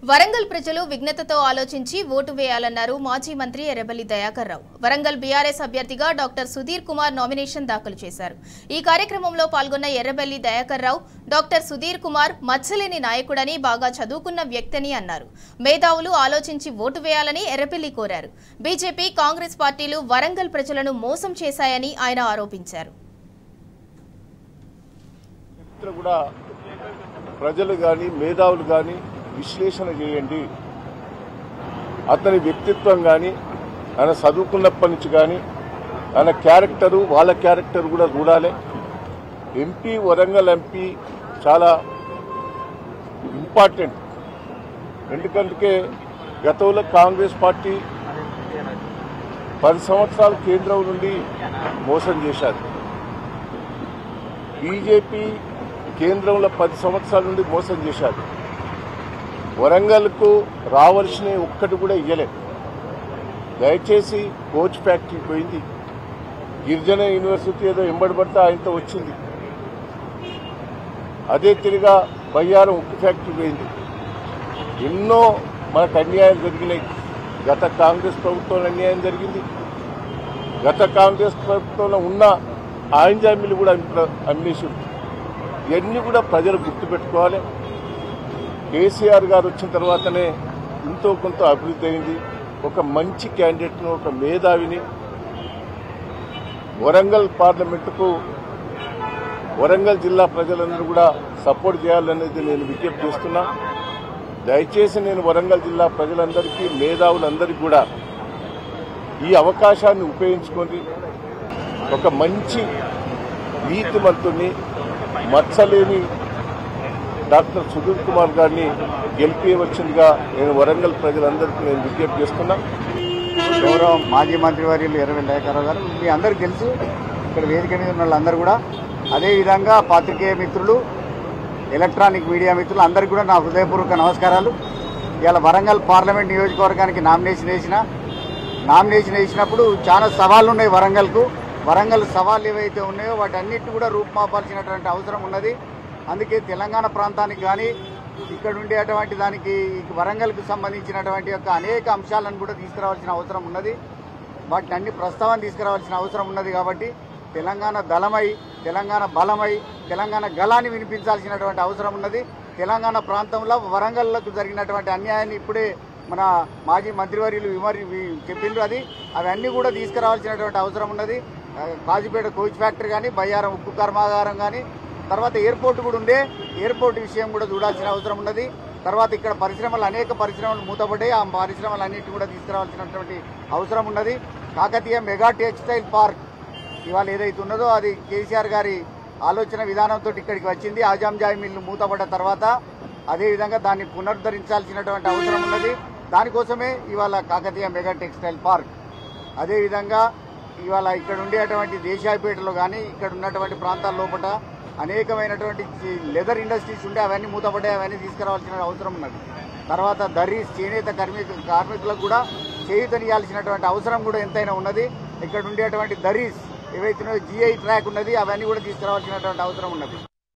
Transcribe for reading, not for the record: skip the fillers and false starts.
వరంగల్ ప్రజలు విజ్ఞతతో ఆలోచించి ఓటు వేయాలన్నారు మాజీ మంత్రి ఎర్రబెల్లి దయాకర్ రావు. వరంగల్ బీఆర్ఎస్ అభ్యర్థిగా డాక్టర్ సుధీర్ కుమార్ నామినేషన్ దాఖలు చేశారు. ఈ కార్యక్రమంలో పాల్గొన్న ఎర్రబెల్లి దయాకర్ రావు డాక్టర్ సుధీర్ కుమార్ మచ్చలేని నాయకుడని, బాగా చదువుకున్న వ్యక్తిని అన్నారు. మేధావులు ఆలోచించి ఓటు వేయాలని ఎర్రబెల్లి కోరారు. బీజేపీ, కాంగ్రెస్ పార్టీలు వరంగల్ ప్రజలను మోసం చేశాయని ఆయన ఆరోపించారు. ప్రజలు గాని మేధావులు గాని విశ్లేషణ చేయండి. అతని వ్యక్తిత్వం కానీ ఆయన చదువుకున్నప్పటి నుంచి కానీ ఆయన క్యారెక్టరు, వాళ్ళ క్యారెక్టర్ కూడా చూడాలి. ఎంపీ, వరంగల్ ఎంపీ చాలా ఇంపార్టెంట్. ఎందుకంటే గతంలో కాంగ్రెస్ పార్టీ 10 సంవత్సరాలు కేంద్రం నుండి మోసం చేశారు. బీజేపీ కేంద్రంలో 10 సంవత్సరాల నుండి మోసం చేశారు. వరంగల్కు రావాల్సిన ఒక్కటి కూడా ఇయ్యలేదు. దయచేసి కోచ్ ఫ్యాక్టరీ పోయింది, గిరిజన యూనివర్సిటీ ఏదో ఎంబడబడితే ఆయనతో వచ్చింది. అదే తిరిగా బయ్యారం ఉక్కు ఫ్యాక్టరీ పోయింది. ఎన్నో మనకు అన్యాయాలు జరిగినాయి. గత కాంగ్రెస్ ప్రభుత్వంలో అన్యాయం జరిగింది. గత కాంగ్రెస్ ప్రభుత్వంలో ఉన్న ఆయంజామీలు కూడా అమ్మేసింది. ఇవన్నీ కూడా ప్రజలు గుర్తుపెట్టుకోవాలి. కేసీఆర్ గారు వచ్చిన తర్వాతనే ఎంతో కొంత అభివృద్ధి అయింది. ఒక మంచి క్యాండిడేట్ను, ఒక మేధావిని వరంగల్ పార్లమెంటుకు వరంగల్ జిల్లా ప్రజలందరూ కూడా సపోర్ట్ చేయాలనేది నేను విజ్ఞప్తి చేస్తున్నా. దయచేసి నేను వరంగల్ జిల్లా ప్రజలందరికీ, మేధావులందరికీ కూడా ఈ అవకాశాన్ని ఉపయోగించుకొని ఒక మంచి నీతిమంతుని, మచ్చలేని డాక్టర్ సుధీర్ కుమార్ గారిని గెలిపించవచ్చుగా నేను వరంగల్ ప్రజలందరికీ నేను విజ్ఞప్తి చేస్తున్నా. గౌరవ మాజీ మంత్రి వర్యులు ఎర్రబెల్లి దయాకర్ రావు గారు, మీ అందరికీ తెలుసు, ఇక్కడ వేదిక మీద ఉన్న వాళ్ళందరూ కూడా, అదేవిధంగా పాత్రికేయ మిత్రులు, ఎలక్ట్రానిక్ మీడియా మిత్రులు అందరికీ కూడా నా హృదయపూర్వక నమస్కారాలు. ఇవాళ వరంగల్ పార్లమెంట్ నియోజకవర్గానికి నామినేషన్ వేసినప్పుడు చాలా సవాళ్లు ఉన్నాయి వరంగల్కు. వరంగల్ సవాళ్లు ఏవైతే ఉన్నాయో వాటన్నిటిని కూడా రూపుమాపాల్సినటువంటి అవసరం ఉన్నది. అందుకే తెలంగాణ ప్రాంతానికి కానీ ఇక్కడ ఉండేటువంటి దానికి వరంగల్కు సంబంధించినటువంటి యొక్క అనేక అంశాలను కూడా తీసుకురావాల్సిన అవసరం ఉన్నది. వాటిని అన్ని ప్రస్తావన తీసుకురావాల్సిన అవసరం ఉన్నది. కాబట్టి తెలంగాణ దళమై, తెలంగాణ బలమై, తెలంగాణ గళాన్ని వినిపించాల్సినటువంటి అవసరం ఉన్నది. తెలంగాణ ప్రాంతంలో వరంగల్లకు జరిగినటువంటి అన్యాయాన్ని ఇప్పుడే మన మాజీ మంత్రివర్యులు చెప్పిండ్రు. అవన్నీ కూడా తీసుకురావాల్సినటువంటి అవసరం ఉన్నది. కాజీపేట కోచ్ ఫ్యాక్టరీ కానీ, బయ్యారం ఉక్కు కర్మాగారం కానీ, తర్వాత ఎయిర్పోర్ట్ కూడా ఉండే, ఎయిర్పోర్ట్ విషయం కూడా చూడాల్సిన అవసరం ఉన్నది. తర్వాత ఇక్కడ అనేక పరిశ్రమలు మూతపడ్డాయి. ఆ పరిశ్రమలన్నింటినీ కూడా తీసుకురావాల్సినటువంటి అవసరం ఉన్నది. కాకతీయ మెగా టెక్స్టైల్ పార్క్ ఇవాళ ఏదైతే ఉన్నదో అది కేసీఆర్ గారి ఆలోచన విధానంతో ఇక్కడికి వచ్చింది. ఆజాంజాయి మిల్లు మూతపడ్డ తర్వాత అదేవిధంగా దాన్ని పునరుద్ధరించాల్సినటువంటి అవసరం ఉన్నది. దానికోసమే ఇవాళ కాకతీయ మెగా టెక్స్టైల్ పార్క్. అదేవిధంగా ఇవాళ ఇక్కడ ఉండేటువంటి దేశాయిపేటలో కానీ ఇక్కడ ఉన్నటువంటి ప్రాంతాల లోపల అనేకమైనటువంటి లెదర్ ఇండస్ట్రీస్ ఉండే, అవన్నీ మూతపడ్డాయి. అవన్నీ తీసుకురావాల్సిన అవసరం ఉన్నది. తర్వాత దర్రీస్, చేనేత కార్మికులకు కూడా చేయూతనియాల్సినటువంటి అవసరం కూడా ఎంతైనా ఉన్నది. ఇక్కడ ఉండేటువంటి దర్రీస్ ఏవైతున్నాయో GI ట్రాక్ ఉన్నది, అవన్నీ కూడా తీసుకురావాల్సినటువంటి అవసరం ఉన్నది.